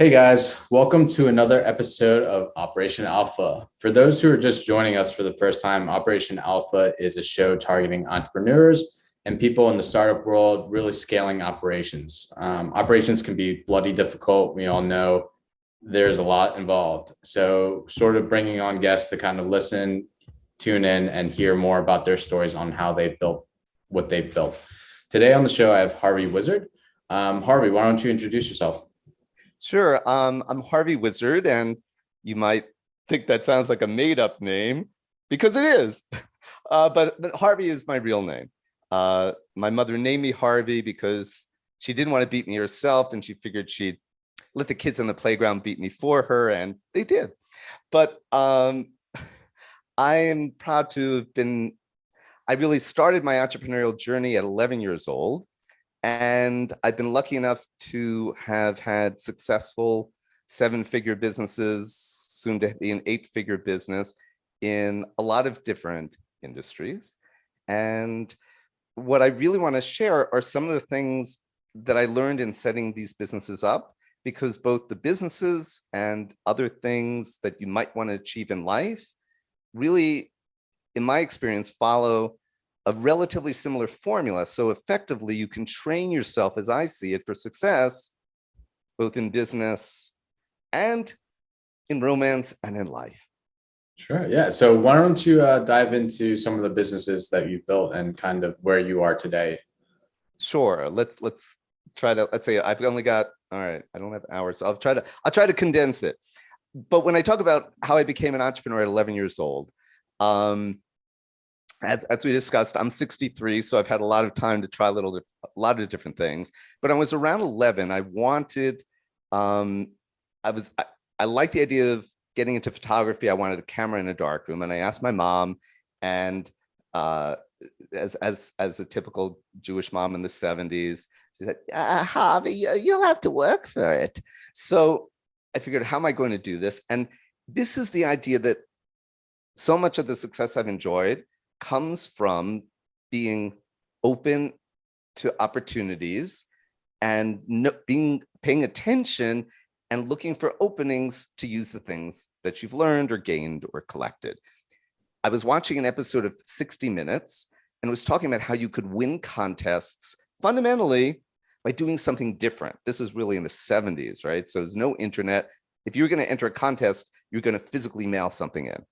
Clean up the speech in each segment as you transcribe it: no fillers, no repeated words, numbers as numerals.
Hey guys, welcome to another episode of Operation Alpha. For those who are just joining us for the first time, Operation Alpha is a show targeting entrepreneurs and people in the startup world really scaling operations. Operations can be bloody difficult. We all know there's a lot involved. So, sort of bringing on guests to kind of listen, tune in, and hear more about their stories on how they built what they built. Today on the show, I have Harvey Wizard. Harvey, why don't you introduce yourself? Sure. I'm Harvey Wizard, and you might think that sounds like a made-up name because it is. But Harvey is my real name. My mother named me Harvey because she didn't want to beat me herself, and she figured she'd let the kids on the playground beat me for her, and they did. But I am proud to have been. I really started my entrepreneurial journey at 11 years old. And I've been lucky enough to have had successful seven-figure businesses, soon to be an eight-figure business in a lot of different industries. And what I really want to share are some of the things that I learned in setting these businesses up, because both the businesses and other things that you might want to achieve in life really, in my experience, follow a relatively similar formula. So effectively, you can train yourself, as I see it, for success, both in business and in romance and in life. Sure. Yeah. So why don't you dive into some of the businesses that you've built and kind of where you are today? Sure. Let's try to, let's say I've only got, all right, I don't have hours, so I'll try to condense it. But when I talk about how I became an entrepreneur at 11 years old, as we discussed, I'm 63, so I've had a lot of time to try a lot of different things. But when I was around 11, I wanted, I liked the idea of getting into photography. I wanted a camera in a dark room, and I asked my mom, and uh, as a typical Jewish mom in the 70s, she said, Harvey, you'll have to work for it. So I figured, how am I going to do this? And this is the idea that so much of the success I've enjoyed comes from being open to opportunities and paying attention and looking for openings to use the things that you've learned or gained or collected. I was watching an episode of 60 Minutes and was talking about how you could win contests fundamentally by doing something different. This was really in the 70s, right? So there's no internet. If you were going to enter a contest, you're going to physically mail something in.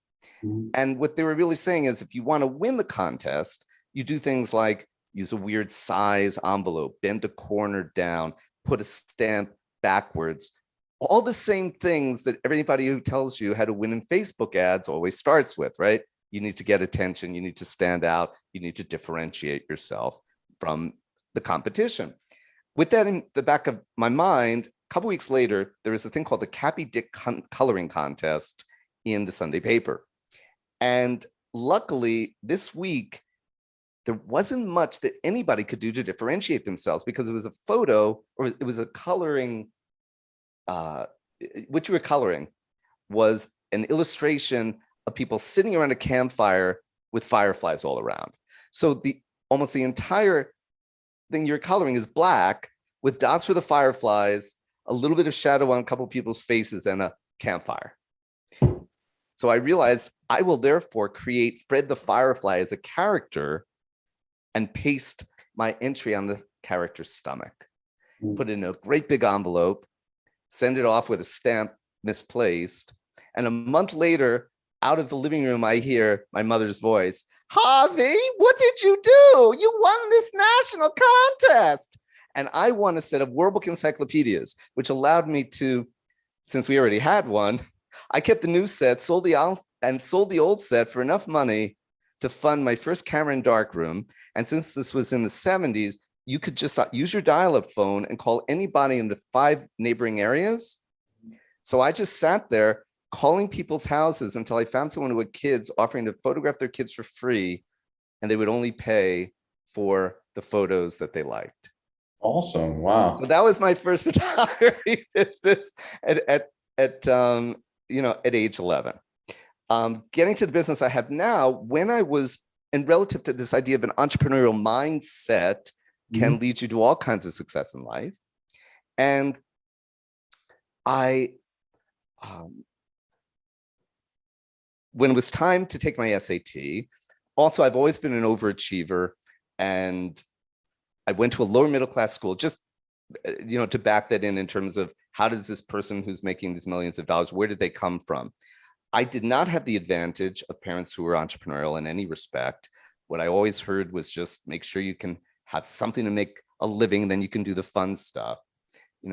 And what they were really saying is, if you want to win the contest, you do things like use a weird size envelope, bend a corner down, put a stamp backwards, all the same things that everybody who tells you how to win in Facebook ads always starts with, right? You need to get attention, you need to stand out, you need to differentiate yourself from the competition. With that in the back of my mind, a couple weeks later, there was a thing called the Cappy Dick coloring contest in the Sunday paper. And luckily, this week, there wasn't much that anybody could do to differentiate themselves, because it was a photo, or it was a coloring, what you were coloring was an illustration of people sitting around a campfire with fireflies all around. So almost the entire thing you're coloring is black with dots for the fireflies, a little bit of shadow on a couple of people's faces, and a campfire. So I realized I will therefore create Fred the Firefly as a character and paste my entry on the character's stomach. Put it in a great big envelope, send it off with a stamp misplaced. And a month later, out of the living room, I hear my mother's voice, Harvey, what did you do? You won this national contest. And I won a set of World Book encyclopedias, which allowed me to, since we already had one, I kept the new set, sold the old set for enough money to fund my first camera in darkroom. And since this was in the 70s, you could just use your dial-up phone and call anybody in the 5 neighboring areas. So I just sat there calling people's houses until I found someone who had kids, offering to photograph their kids for free, and they would only pay for the photos that they liked. Awesome. Wow. So that was my first photography business at age 11. Getting to the business I have now, when I was, and relative to this idea of an entrepreneurial mindset can lead you to all kinds of success in life. And I, um, when it was time to take my SAT, also, I've always been an overachiever, and I went to a lower middle class school, just to back that in terms of how does this person who's making these millions of dollars, where did they come from? I did not have the advantage of parents who were entrepreneurial in any respect. What I always heard was just make sure you can have something to make a living, then you can do the fun stuff.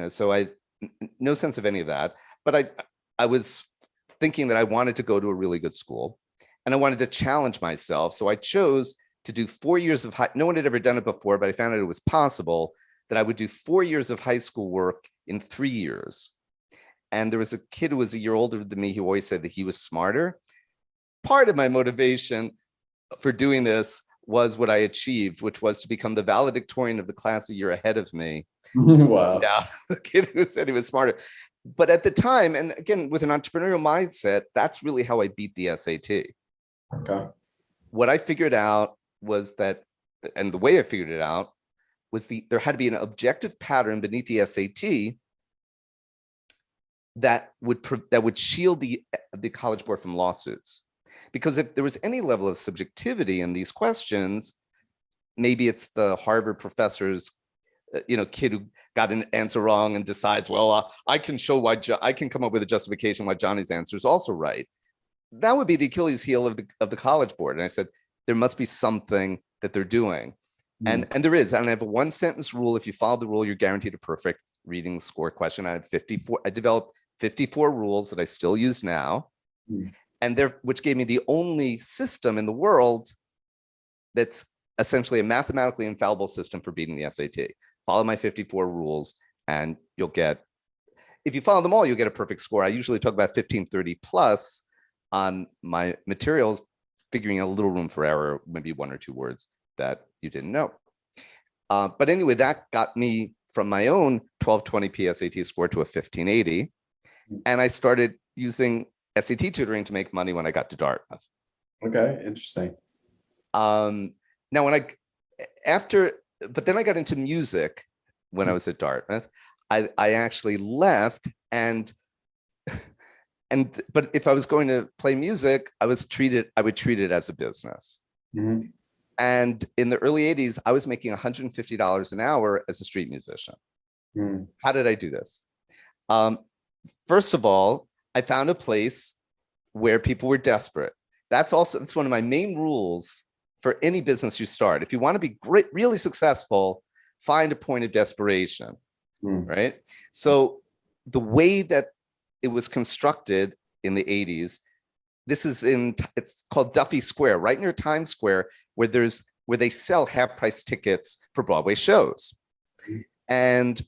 So I no sense of any of that. But I was thinking that I wanted to go to a really good school, and I wanted to challenge myself. So I chose to do 4 years of no one had ever done it before, but I found out it was possible that I would do 4 years of high school work in 3 years. And there was a kid who was a year older than me who always said that he was smarter. Part of my motivation for doing this was what I achieved, which was to become the valedictorian of the class a year ahead of me. Wow. Yeah, the kid who said he was smarter. But at the time, and again, with an entrepreneurial mindset, that's really how I beat the SAT. Okay. What I figured out was that, and the way I figured it out was there had to be an objective pattern beneath the SAT that would shield the College Board from lawsuits. Because if there was any level of subjectivity in these questions, maybe it's the Harvard professor's kid who got an answer wrong and decides, well, I can show why I can come up with a justification why Johnny's answer is also right. That would be the Achilles heel of the College Board. And I said, there must be something that they're doing. And there is. And I have a 1-sentence rule. If you follow the rule, you're guaranteed a perfect reading score question. I developed 54 rules that I still use now. And which gave me the only system in the world that's essentially a mathematically infallible system for beating the SAT. Follow my 54 rules, and you'll get, if you follow them all, you'll get a perfect score. I usually talk about 1530 plus on my materials, figuring a little room for error, maybe 1 or 2 words that you didn't know. But anyway, that got me from my own 1220 PSAT score to a 1580. And I started using SAT tutoring to make money when I got to Dartmouth. Okay, interesting. Now, but then I got into music when I was at Dartmouth. I actually left, but if I was going to play music, I would treat it as a business. Mm-hmm. And in the early 80s, I was making $150 an hour as a street musician. How did I do this? First of all, I found a place where people were desperate. That's one of my main rules for any business you start. If you want to be really successful, find a point of desperation, right? So the way that it was constructed in the 80s, it's called Duffy Square, right near Times Square, where they sell half-price tickets for Broadway shows. And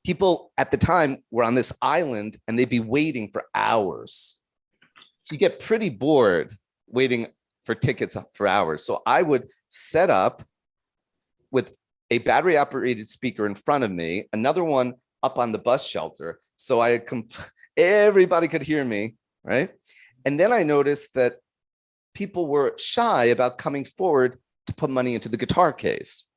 people at the time were on this island, and they'd be waiting for hours. You get pretty bored waiting for tickets for hours. So I would set up with a battery operated speaker in front of me, another one up on the bus shelter. So everybody could hear me, right? And then I noticed that people were shy about coming forward to put money into the guitar case,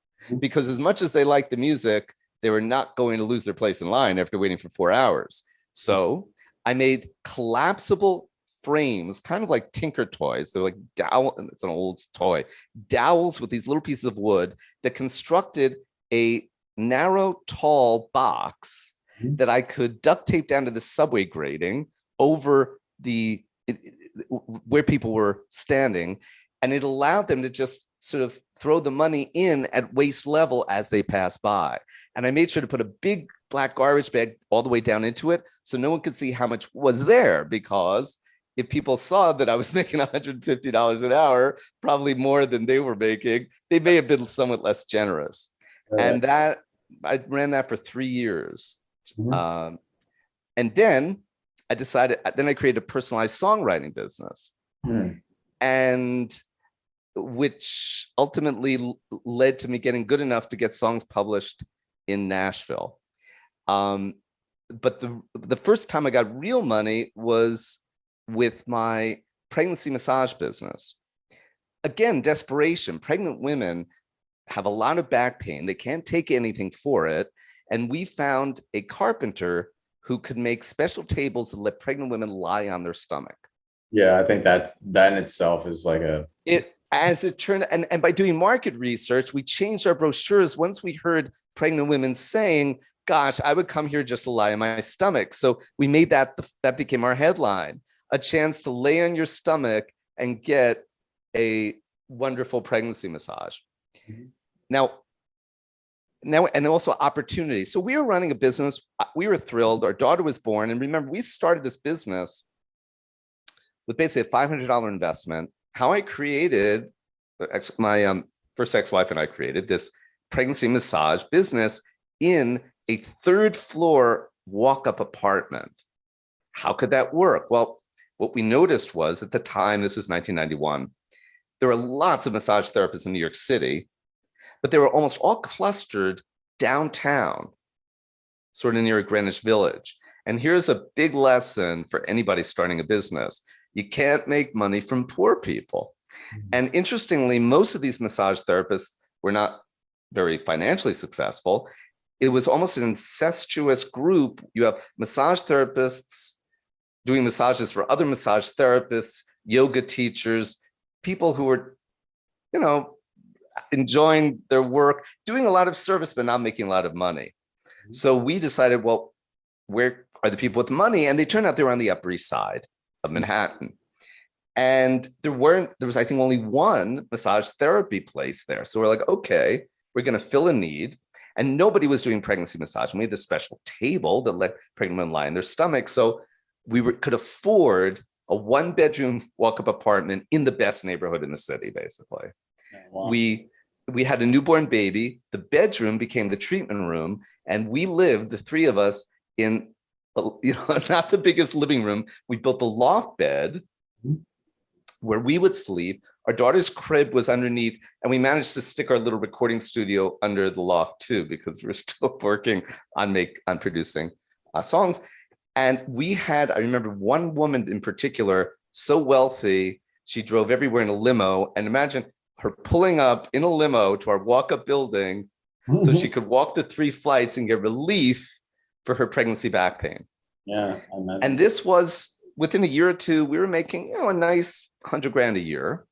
because as much as they liked the music, they were not going to lose their place in line after waiting for 4 hours. So I made collapsible frames, kind of like Tinker Toys. They're like dowel. It's an old toy. Dowels with these little pieces of wood that constructed a narrow, tall box that I could duct tape down to the subway grating over where people were standing. And it allowed them to just sort of throw the money in at waist level as they pass by. And I made sure to put a big black garbage bag all the way down into it so no one could see how much was there, because if people saw that I was making $150 an hour, probably more than they were making, they may have been somewhat less generous. Right. And I ran that for 3 years. And then I created a personalized songwriting business. And which ultimately led to me getting good enough to get songs published in Nashville. But the first time I got real money was with my pregnancy massage business. Again, desperation. Pregnant women have a lot of back pain. They can't take anything for it. And we found a carpenter who could make special tables that let pregnant women lie on their stomach. Yeah, I think that in itself is like a It as it turned, and by doing market research, we changed our brochures once we heard pregnant women saying, gosh, I would come here just to lie on my stomach. So we made that became our headline, a chance to lay on your stomach and get a wonderful pregnancy massage. Mm-hmm. Now, and also opportunity. So we were running a business. We were thrilled. Our daughter was born. And remember, we started this business with basically a $500 investment. How I created, my first ex-wife and I created this pregnancy massage business in a third floor walk-up apartment. How could that work? Well, what we noticed was at the time, this is 1991, there were lots of massage therapists in New York City, but they were almost all clustered downtown, sort of near Greenwich Village. And here's a big lesson for anybody starting a business. You can't make money from poor people. Mm-hmm. And interestingly, most of these massage therapists were not very financially successful. It was almost an incestuous group. You have massage therapists doing massages for other massage therapists, yoga teachers, people who were, enjoying their work, doing a lot of service, but not making a lot of money. Mm-hmm. So we decided, well, where are the people with money? And they turned out they were on the Upper East Side of Manhattan. And there was, I think, only one massage therapy place there. So we're like, okay, we're going to fill a need. And nobody was doing pregnancy massage. And we had this special table that let pregnant women lie in their stomach. So we could afford a 1-bedroom walk-up apartment in the best neighborhood in the city, basically. Wow. We had a newborn baby. The bedroom became the treatment room. And we lived, the three of us, in not the biggest living room. We built a loft bed where we would sleep. Our daughter's crib was underneath, and we managed to stick our little recording studio under the loft too, because we're still working on producing songs. And I remember one woman in particular, so wealthy, she drove everywhere in a limo. And imagine her pulling up in a limo to our walk-up building so she could walk the 3 flights and get relief for her pregnancy back pain. Yeah, I imagine. And this was within a year or two. We were making a nice $100,000 a year.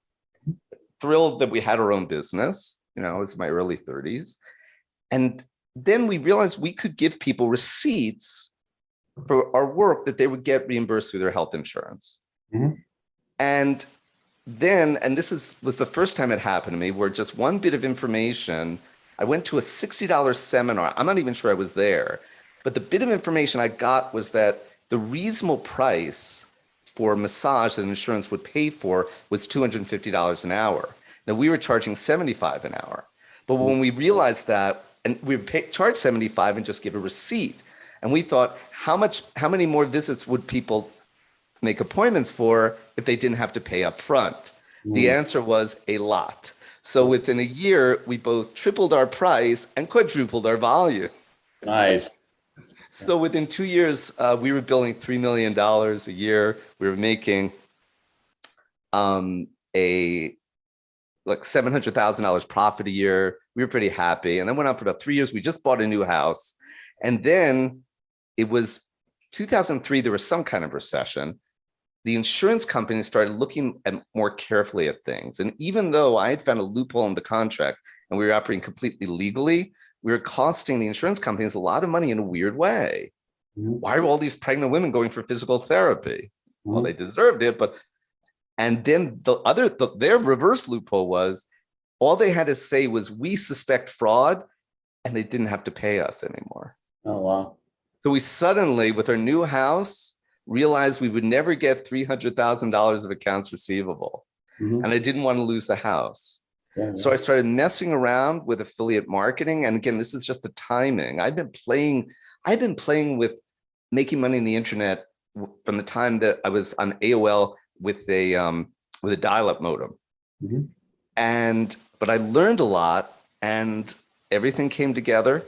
Thrilled that we had our own business. It was my early 30s, and then we realized we could give people receipts for our work that they would get reimbursed through their health insurance. Mm-hmm. And this was the first time it happened to me, where just one bit of information. I went to a $60 seminar. I'm not even sure I was there. But the bit of information I got was that the reasonable price for massage that insurance would pay for was $250 an hour. Now, we were charging $75 an hour. But when we realized that, and we would charge $75 and just give a receipt, and we thought, how many more visits would people make appointments for if they didn't have to pay up front? The answer was a lot. So within a year, we both tripled our price and quadrupled our volume. Nice. So within 2 years, we were billing $3 million a year. We were making $700,000 profit a year. We were pretty happy. And then went on for about 3 years. We just bought a new house. And then it was 2003, there was some kind of recession. The insurance companies started looking more carefully at things. And even though I had found a loophole in the contract and we were operating completely legally, we were costing the insurance companies a lot of money in a weird way. Mm-hmm. Why are all these pregnant women going for physical therapy? Mm-hmm. Well, they deserved it, and then their reverse loophole was all they had to say was, we suspect fraud, and they didn't have to pay us anymore. Oh, wow. So we suddenly, with our new house, realized we would never get $300,000 of accounts receivable. Mm-hmm. And I didn't want to lose the house. Yeah. So I started messing around with affiliate marketing. And again, this is just the timing. I've been playing with making money in the internet from the time that I was on AOL with a dial-up modem. Mm-hmm. But I learned a lot, and everything came together.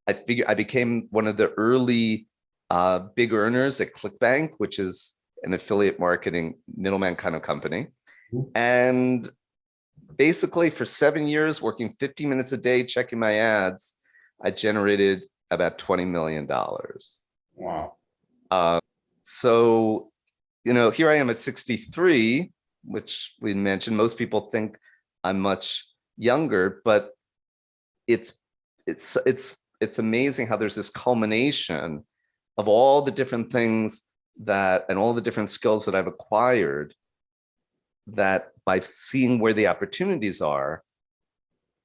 I became one of the early big earners at ClickBank, which is an affiliate marketing middleman kind of company. Mm-hmm. And basically for 7 years, working 50 minutes a day, checking my ads, I generated about $20 million. Wow. So, here I am at 63, which we mentioned. Most people think I'm much younger, but it's amazing how there's this culmination of all the different things and all the different skills that I've acquired, that by seeing where the opportunities are,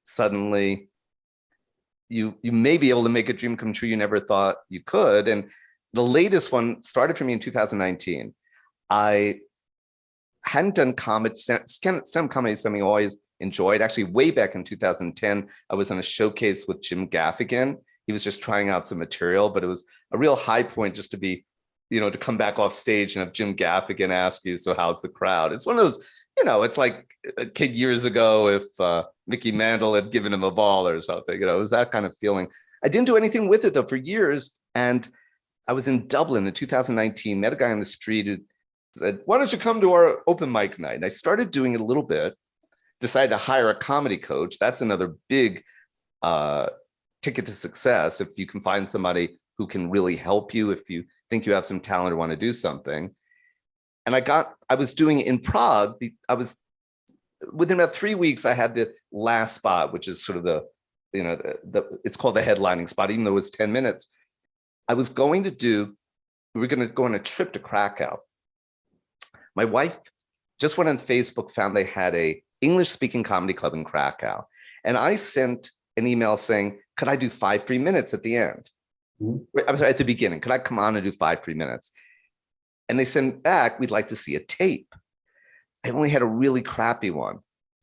suddenly you may be able to make a dream come true you never thought you could. And the latest one started for me in 2019. I hadn't done comedy, stand-up comedy is something I always enjoyed. Actually, way back in 2010, I was on a showcase with Jim Gaffigan. He was just trying out some material, but it was a real high point just to be, to come back off stage and have Jim Gaffigan ask you, so how's the crowd? It's one of those, it's like a kid years ago if Mickey Mantle had given him a ball or something, it was that kind of feeling. I didn't do anything with it though for years. And I was in Dublin in 2019, met a guy on the street who said, why don't you come to our open mic night? And I started doing it a little bit, decided to hire a comedy coach. That's another big ticket to success. If you can find somebody who can really help you, if you think you have some talent or want to do something. And I was doing it in Prague. Within about 3 weeks, I had the last spot, which is sort of it's called the headlining spot, even though it was 10 minutes. We were going to go on a trip to Krakow. My wife just went on Facebook, found they had a English-speaking comedy club in Krakow. And I sent an email saying, could I do 5 free minutes at the end? I'm sorry, at the beginning. Could I come on and do 5 free minutes? And they sent back, we'd like to see a tape. I only had a really crappy one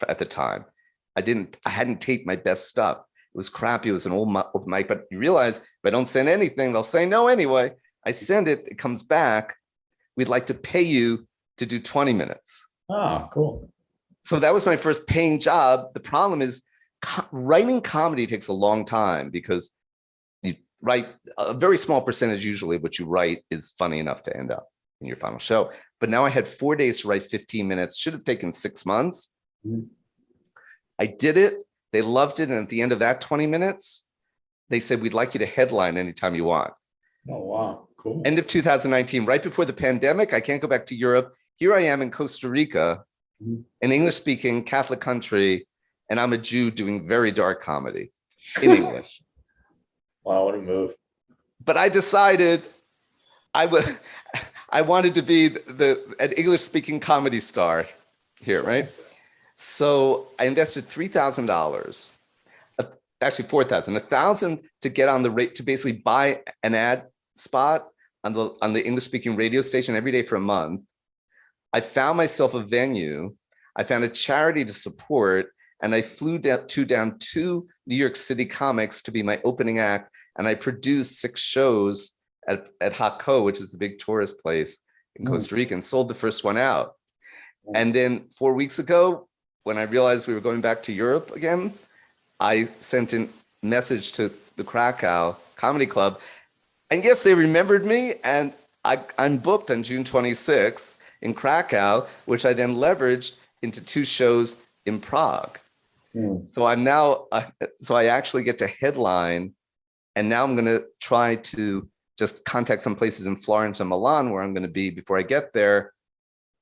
at the time. I hadn't taped my best stuff. It was crappy. It was an old mic, but you realize if I don't send anything, they'll say no anyway. I send it, it comes back. We'd like to pay you to do 20 minutes. Oh, cool. So that was my first paying job. The problem is writing comedy takes a long time because you write a very small percentage usually of what you write is funny enough to end up in your final show. But now I had 4 days to write 15 minutes, should have taken 6 months. I did it. They loved it. And at the end of that 20 minutes, they said, we'd like you to headline anytime you want. Oh, wow. Cool. End of 2019, right before the pandemic. I can't go back to Europe. Here I am in Costa Rica, an English-speaking Catholic country, and I'm a Jew doing very dark comedy in English. Wow, what a move. But I decided I wanted to be an English-speaking comedy star here, right? So I invested $3,000, actually $4,000, $1,000 to get on the rate to basically buy an ad spot on the English-speaking radio station every day for a month. I found myself a venue. I found a charity to support, and I flew down two New York City comics to be my opening act. And I produced 6 shows at Haco, which is the big tourist place in Costa Rica, and sold the first one out. And then 4 weeks ago, when I realized we were going back to Europe again, I sent a message to the Krakow Comedy Club. And yes, they remembered me, and I'm booked on June 26th in Krakow, which I then leveraged into 2 shows in Prague. So I'm now, so I actually get to headline, and now I'm going to try to just contact some places in Florence and Milan where I'm going to be before I get there,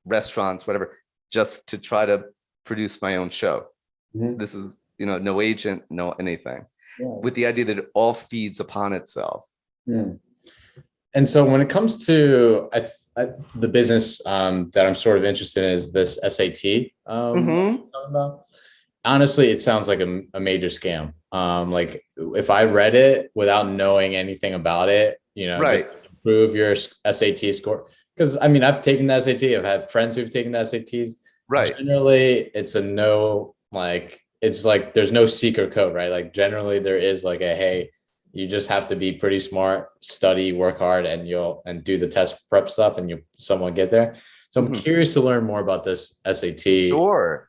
restaurants, whatever, just to try to produce my own show. This is, no agent, no anything, with the idea that it all feeds upon itself. And so when it comes to the business that I'm sort of interested in is this SAT. Honestly, it sounds like a major scam. Like if I read it without knowing anything about it, right, just improve your SAT score. Because I mean, I've taken the SAT. I've had friends who've taken the SATs. Right. Generally, it's a no. Like it's like there's no secret code, right? Like generally, there is like a hey, you just have to be pretty smart, study, work hard, and do the test prep stuff, and you somewhat get there. So I'm curious to learn more about this SAT. Sure.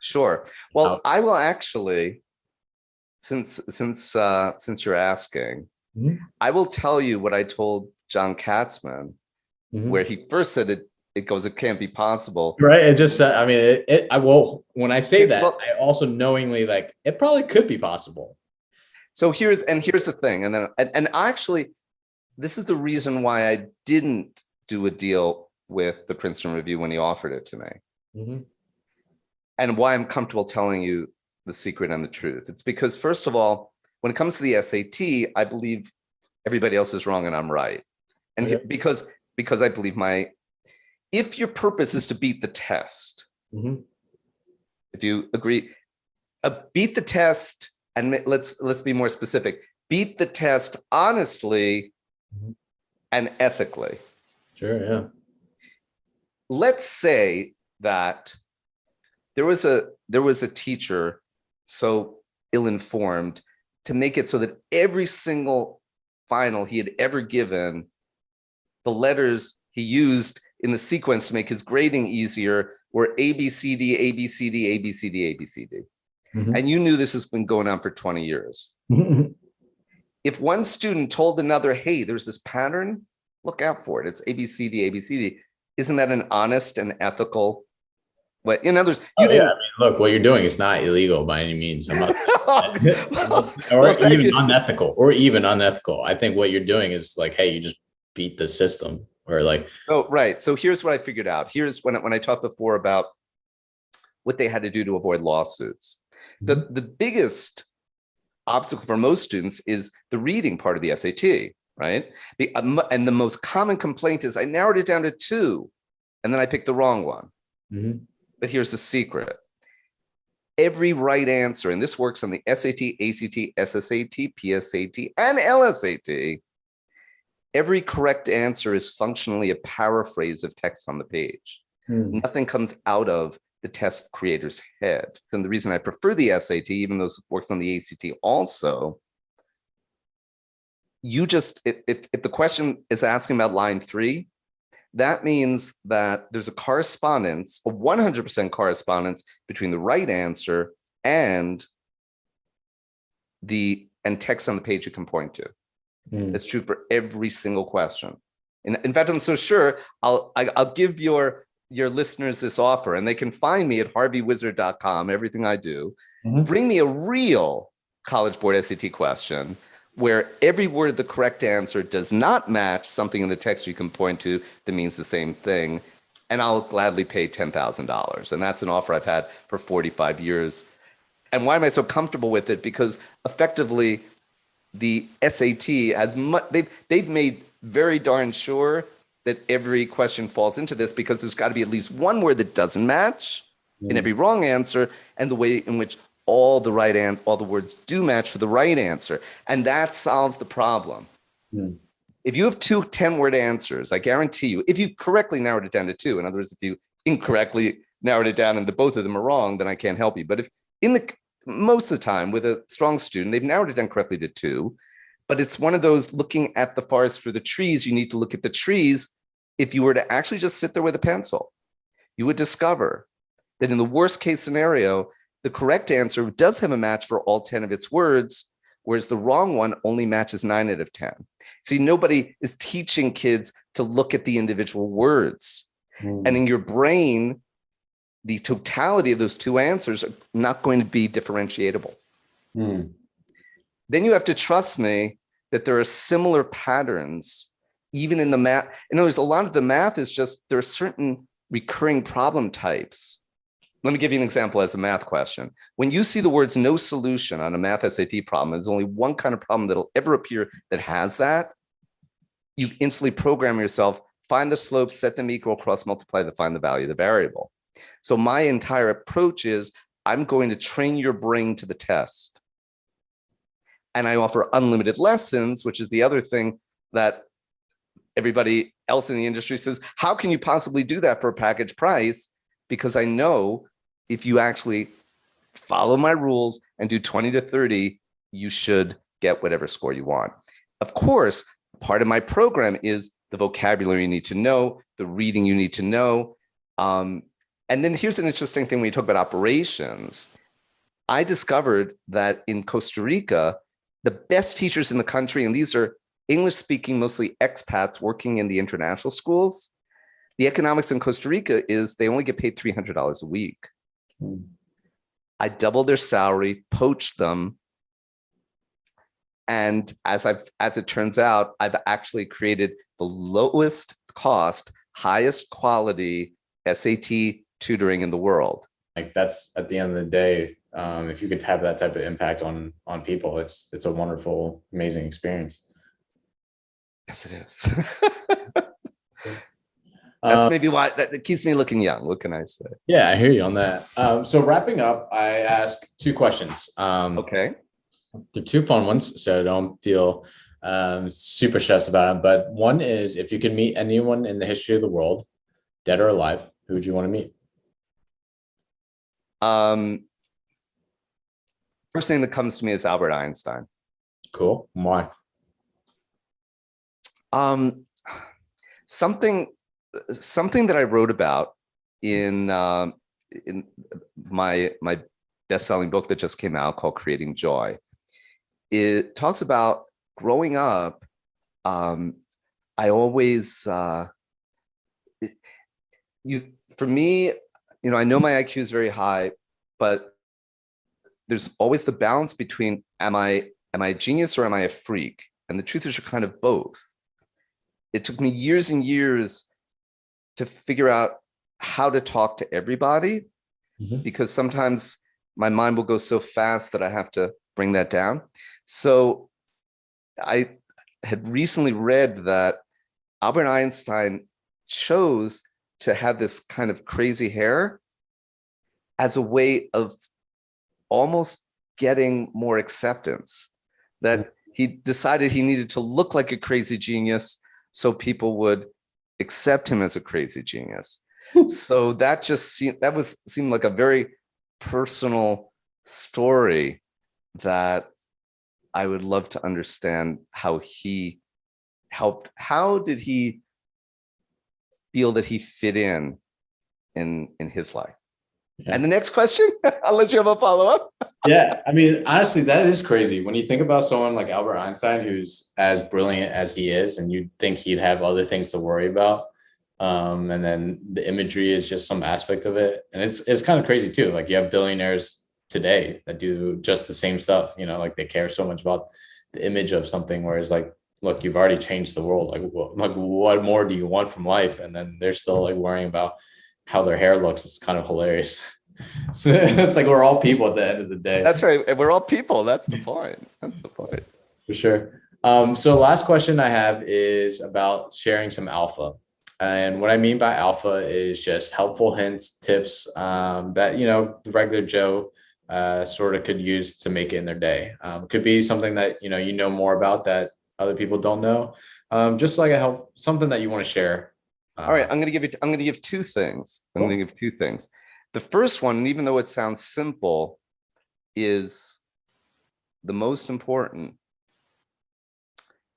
Well, I will actually, since you're asking, I will tell you what I told John Katzman, where he first said it can't be possible. Right. It just, I mean, when I say that, I also knowingly like, it probably could be possible. So here's the thing. And actually, this is the reason why I didn't do a deal with the Princeton Review when he offered it to me. Mm-hmm. And why I'm comfortable telling you the secret and the truth. It's because, first of all, when it comes to the SAT, I believe everybody else is wrong and I'm right. And Okay. because I believe if your purpose is to beat the test, Mm-hmm. if you agree, beat the test, and let's be more specific, beat the test honestly and ethically. Sure, yeah. Let's say that there was a teacher so ill-informed to make it so that every single final he had ever given, the letters he used in the sequence to make his grading easier were A, B, C, D, A, B, C, D, A, B, C, D, A, B, C, D. Mm-hmm. And you knew this has been going on for 20 years. If one student told another, hey, there's this pattern, look out for it. It's A, B, C, D, A, B, C, D. Isn't that an honest and ethical way? In other words, you didn't. Yeah, I mean, look, what you're doing is not illegal by any means. I'm not, or even unethical. I think what you're doing is like, hey, you just beat the system, or like. Oh, right. So here's what I figured out. Here's when I talked before about what they had to do to avoid lawsuits. Mm-hmm. The biggest obstacle for most students is the reading part of the SAT, right? And the most common complaint is I narrowed it down to 2, and then I picked the wrong one. Mm-hmm. But here's the secret. Every right answer, and this works on the SAT, ACT, SSAT, PSAT, and LSAT, every correct answer is functionally a paraphrase of text on the page. Mm. Nothing comes out of the test creator's head. And the reason I prefer the SAT, even though it works on the ACT also, you just, if the question is asking about line 3, that means that there's a correspondence, a 100% correspondence between the right answer and text on the page you can point to. That's true for every single question. In fact, I'm so sure I'll give your listeners this offer, and they can find me at harveywizard.com, everything I do. Mm-hmm. Bring me a real College Board SAT question where every word of the correct answer does not match something in the text you can point to that means the same thing, and I'll gladly pay $10,000. And that's an offer I've had for 45 years. And why am I so comfortable with it? Because effectively, the SAT has they've made very darn sure that every question falls into this, because there's got to be at least one word that doesn't match in every wrong answer, and the way in which all the words do match for the right answer. And that solves the problem. If you have 2 10-word answers, I guarantee you, if you correctly narrowed it down to 2, in other words, if you incorrectly narrowed it down and both of them are wrong, then I can't help you. But if most of the time with a strong student, they've narrowed it down correctly to 2, but it's one of those looking at the forest for the trees. You need to look at the trees. If you were to actually just sit there with a pencil, you would discover that in the worst case scenario, the correct answer does have a match for all 10 of its words, whereas the wrong one only matches 9 out of 10. See, nobody is teaching kids to look at the individual words. And in your brain, the totality of those 2 answers are not going to be differentiatable. Then you have to trust me that there are similar patterns even in the math. In other words, a lot of the math is just, there are certain recurring problem types. Let me give you an example as a math question. When you see the words no solution on a math SAT problem, there's only one kind of problem that'll ever appear that has that. You instantly program yourself, find the slope, set them equal, cross multiply to find the value of the variable. So my entire approach is I'm going to train your brain to the test. And I offer unlimited lessons, which is the other thing that everybody else in the industry says, how can you possibly do that for a package price? Because I know if you actually follow my rules and do 20 to 30, you should get whatever score you want. Of course, part of my program is the vocabulary you need to know, the reading you need to know. And then here's an interesting thing when you talk about operations. I discovered that in Costa Rica, the best teachers in the country, and these are English-speaking, mostly expats working in the international schools, the economics in Costa Rica is they only get paid $300 a week. I doubled their salary, poached them, And as it turns out, I've actually created the lowest cost, highest quality SAT tutoring in the world. Like that's at the end of the day, if you could have that type of impact on people, it's a wonderful, amazing experience. Yes, it is. That's Um, maybe why that keeps me looking young. What can I say? yeah, I hear you on that. So wrapping up, I ask two questions. Okay. They're two fun ones, so don't feel super stressed about them. But one is, if you could meet anyone in the history of the world, dead or alive, who would you want to meet? Um, First thing that comes to me is Albert Einstein. Cool. Why? Um, something something that I wrote about in my best-selling book that just came out called Creating Joy. It talks about growing up. I always for me, I know my IQ is very high, but there's always the balance between am I a genius or am I a freak? And the truth is you're kind of both. It took me years and years to figure out how to talk to everybody, because sometimes my mind will go so fast that I have to bring that down. So I had recently read that Albert Einstein chose to have this kind of crazy hair as a way of almost getting more acceptance, that he decided he needed to look like a crazy genius so people would accept him as a crazy genius. So that just seemed like a very personal story that I would love to understand how he helped. How did he feel that he fit in his life? Yeah. And the next question, I'll let you have a follow-up. Yeah, I mean, honestly, that is crazy. When you think about someone like Albert Einstein, who's as brilliant as he is, and you'd think he'd have other things to worry about. And then the imagery is just some aspect of it. And it's kind of crazy too. Like you have billionaires today that do just the same stuff, like they care so much about the image of something, whereas like, look, you've already changed the world. Like what more do you want from life? And then they're still like worrying about how their hair looks. It's kind of hilarious. So it's like we're all people at the end of the day. That's right. We're all people. That's the point. That's the point. For sure. So last question I have is about sharing some alpha. And what I mean by alpha is just helpful hints, tips that, the regular Joe sort of could use to make it in their day. Could be something that, more about that other people don't know. Just like something that you want to share. All right. I'm going to give two things. The first one, and even though it sounds simple, is the most important.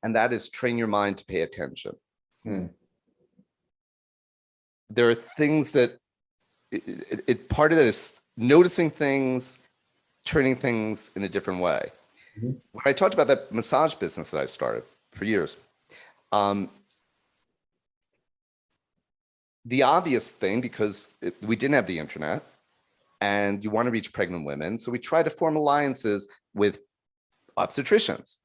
And that is train your mind to pay attention. There are things that part of that is noticing things, turning things in a different way. When I talked about that massage business that I started for years, the obvious thing, because we didn't have the internet and you want to reach pregnant women, so we tried to form alliances with obstetricians.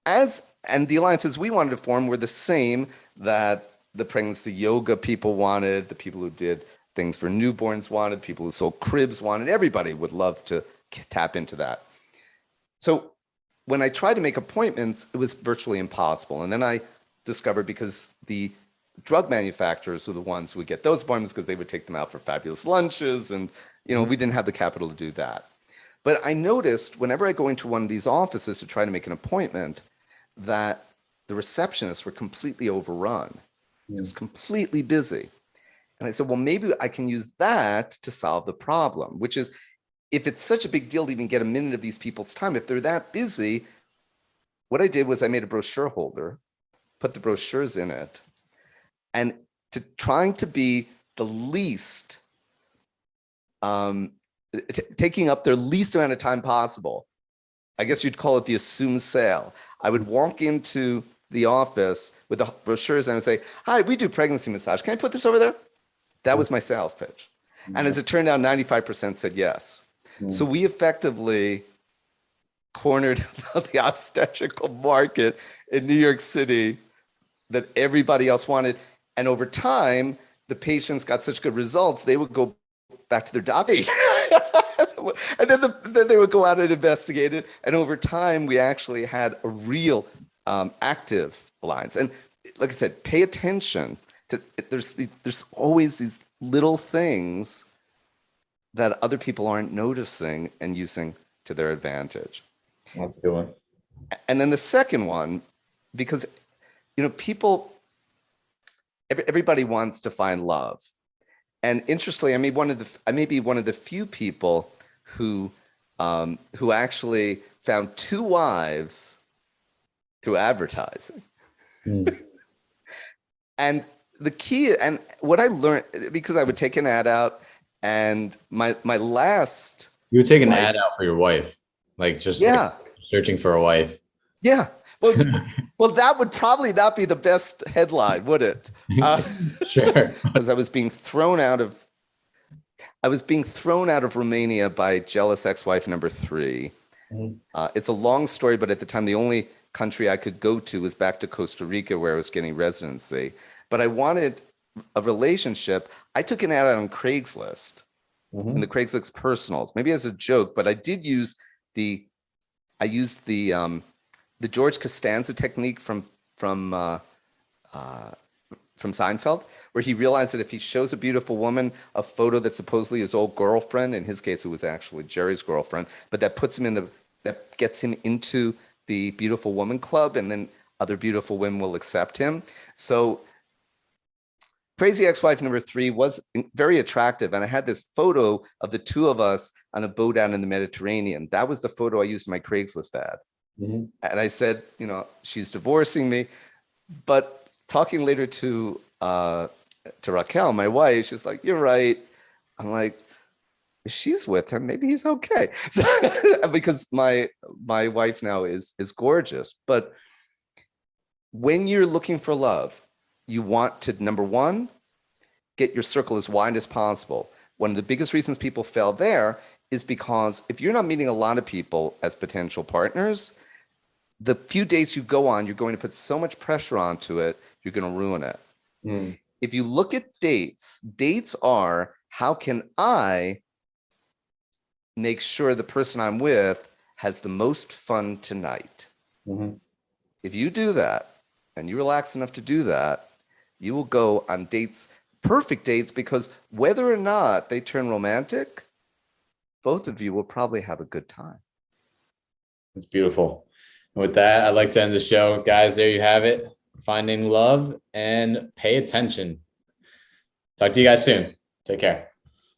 And the alliances we wanted to form were the same that the pregnancy yoga people wanted, the people who did things for newborns wanted, people who sold cribs wanted. Everybody would love to tap into that. So when I tried to make appointments, it was virtually impossible. And then I discovered, because the drug manufacturers were the ones who would get those appointments because they would take them out for fabulous lunches. And, we didn't have the capital to do that. But I noticed whenever I go into one of these offices to try to make an appointment, that the receptionists were completely overrun. Just completely busy. And I said, well, maybe I can use that to solve the problem, which is, if it's such a big deal to even get a minute of these people's time, if they're that busy, what I did was I made a brochure holder, put the brochures in it, and trying to be the least, taking up their least amount of time possible. I guess you'd call it the assumed sale. I would walk into the office with the brochures and I would say, hi, we do pregnancy massage. Can I put this over there? That was my sales pitch. And as it turned out, 95% said yes. So we effectively cornered the obstetrical market in New York City that everybody else wanted. And over time, the patients got such good results, they would go back to their doctor. And then they would go out and investigate it. And over time, we actually had a real active alliance. And like I said, pay attention to, there's always these little things that other people aren't noticing and using to their advantage. That's a good one. And then the second one, because people, everybody wants to find love. And interestingly, I may be one of the few people who actually found two wives through advertising. Mm. And the key, and what I learned, because I would take an ad out, and my last, You would take an ad out for your wife, like just like searching for a wife. Yeah. Well, that would probably not be the best headline, would it? Sure. Because I was being thrown out of Romania by jealous ex-wife number 3. It's a long story, but at the time, the only country I could go to was back to Costa Rica, where I was getting residency. But I wanted a relationship. I took an ad out on Craigslist, in the Craigslist personals, maybe as a joke, but I did use the George Costanza technique from Seinfeld, where he realized that if he shows a beautiful woman a photo that's supposedly his old girlfriend, in his case it was actually Jerry's girlfriend, but that gets him into the beautiful woman club, and then other beautiful women will accept him. So Crazy Ex-Wife number 3 was very attractive, and I had this photo of the two of us on a boat out in the Mediterranean. That was the photo I used in my Craigslist ad. And I said, she's divorcing me. But talking later to Raquel, my wife, she's like, "You're right." I'm like, if she's with him, maybe he's okay. So, because my wife now is gorgeous. But when you're looking for love, you want to, number one, get your circle as wide as possible. One of the biggest reasons people fail there is because if you're not meeting a lot of people as potential partners, the few dates you go on, you're going to put so much pressure onto it, you're going to ruin it. If you look at dates are, how can I make sure the person I'm with has the most fun tonight? If you do that, and you relax enough to do that, you will go on dates, perfect dates, because whether or not they turn romantic, both of you will probably have a good time. That's beautiful. And with that, I'd like to end the show. Guys, there you have it. Finding love and pay attention. Talk to you guys soon. Take care.